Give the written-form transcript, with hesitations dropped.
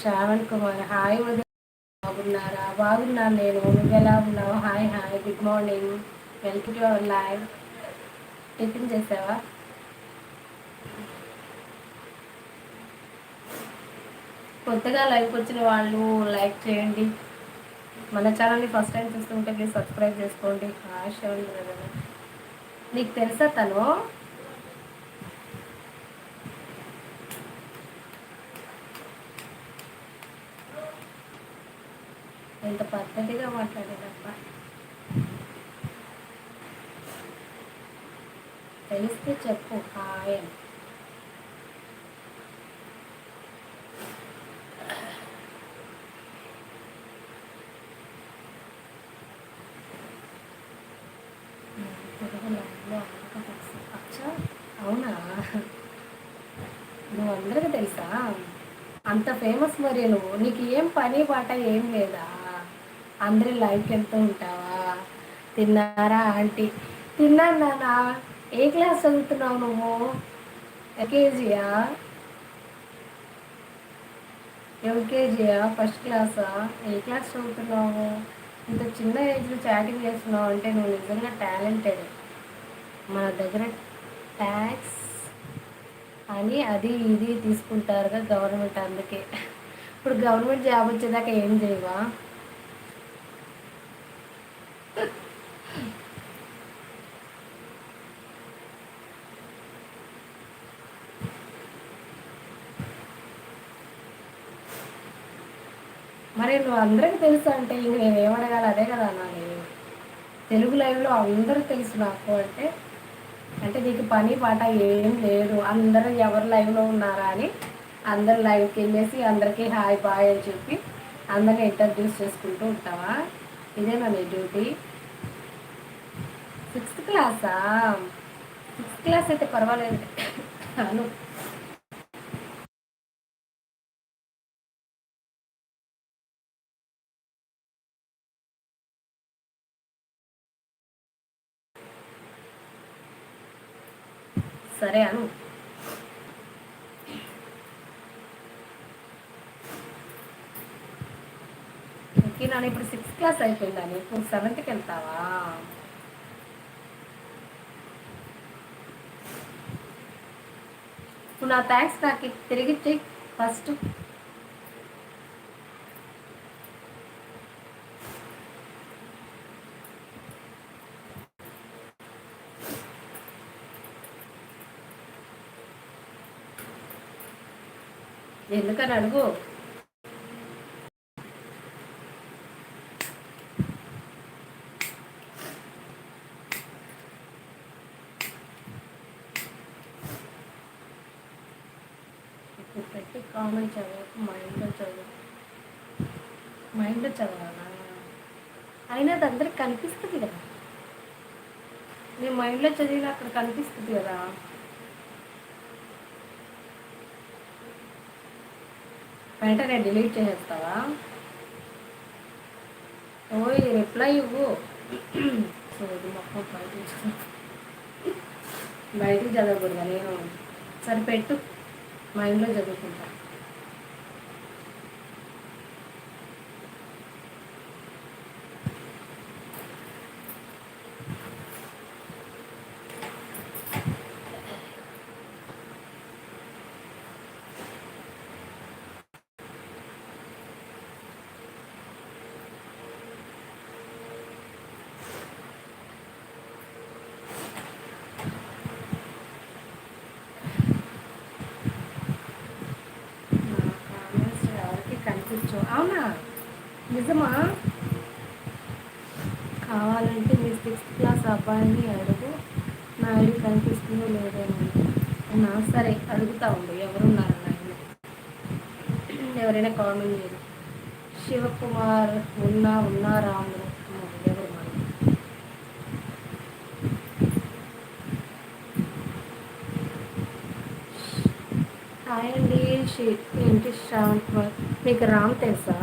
Shravan Kumar hi ఉదయం. బాగున్నారా? బాగున్నాను నేను. నువ్వెలా ఉన్నావు? Hi hi, good morning, welcome to our live. Tiffin చేసావా? కొత్తగా లైవ్కి వచ్చిన వాళ్ళు లైక్ చేయండి. మన ఛానల్ని ఫస్ట్ టైం చూస్తుంటే ప్లీజ్ సబ్స్క్రైబ్ చేసుకోండి. హాయ్ శ్రవణ్ బ్రదర్, నీకు తెలుసా తను? ఎంత పద్ధతిగా మాట్లాడేదబ్బా. తెలిస్తే చెప్పు హాయ్ అని. అచ్చా, అవునా? నువ్వు అందరికీ తెలుసా? అంత ఫేమస్ మరి నువ్వు. నీకు ఏం పని పాట ఏం లేదా? అందరి లైవ్కి వెళ్తూ ఉంటావా? తిన్నారా ఆంటీ? తిన్నాను నాన్న. ఏ క్లాస్ చదువుతున్నావు నువ్వు? ఎల్కేజీయా? యూకేజీయా? ఫస్ట్ క్లాసా? ఏ క్లాస్ చదువుతున్నావు? ఇంత చిన్న ఏజ్లో చాటింగ్ చేస్తున్నావు అంటే నువ్వు నిజంగా టాలెంటెడ్. మన దగ్గర ట్యాక్స్ అని అది ఇది తీసుకుంటారుగా గవర్నమెంట్, అందుకే. ఇప్పుడు గవర్నమెంట్ జాబ్ వచ్చేదాకా ఏం చేయవా? మరి నువ్వు అందరికీ తెలుసు అంటే ఇంక నేను ఏమడగాలి? అదే కదా అన్నాను. తెలుగు లైవ్లో అందరూ తెలుసు నాకు అంటే అంటే నీకు పని పాట ఏం లేదు. అందరూ ఎవరు లైవ్లో ఉన్నారా అని అందరు లైవ్కి వెళ్ళేసి అందరికీ హాయ్ బాయ్ అని చెప్పి అందరినీ ఇంట్రడ్యూస్ చేసుకుంటూ ఉంటావా? ఇదేనా నీ డ్యూటీ? 6th క్లాసా? 6th క్లాస్ అయితే పర్వాలేదు. అను. సరే అను. ఓకే నాన్న, ఇప్పుడు 6th క్లాస్ అయిపోయిందా నీకు? 7th వెళ్తావా? ఇప్పుడు నా థ్యాంక్స్ నాకు తిరిగి చెయ్యి ఫస్ట్. ఎందుకని అడుగు. పెట్టి కామెంట్ చదువు, మైండ్లో చదవాలా? అయినా అది అందరికి కనిపిస్తుంది కదా. నీ మైండ్లో చదివిన అక్కడ కనిపిస్తుంది కదా. వెంటనే డిలీట్ చేసేస్తావా? ఓయ్ రిప్లై ఇవ్వు. సోది మొత్తం బయటికి చదవకూడదా నేను? సరిపెట్టు, మైండ్లో చదువుకుంటా. కనిపించు. అవునా? నిజమా? కావాలంటే మీ 6th క్లాస్ అబ్బాయిని అడుగు, నా ఐడి కనిపిస్తుందో లేదేమో. నా సరే అడుగుతా ఉండు ఎవరున్నారు లైన్లో. ఎవరైనా కామెంట్ చేయరు. శివకుమార్ ఉన్నా రాముడు ఎవరు మరి? హాయ్ అండి. ఏంటి శ్రావణ్ కుమార్, మీకు రామ్ తెలుసా?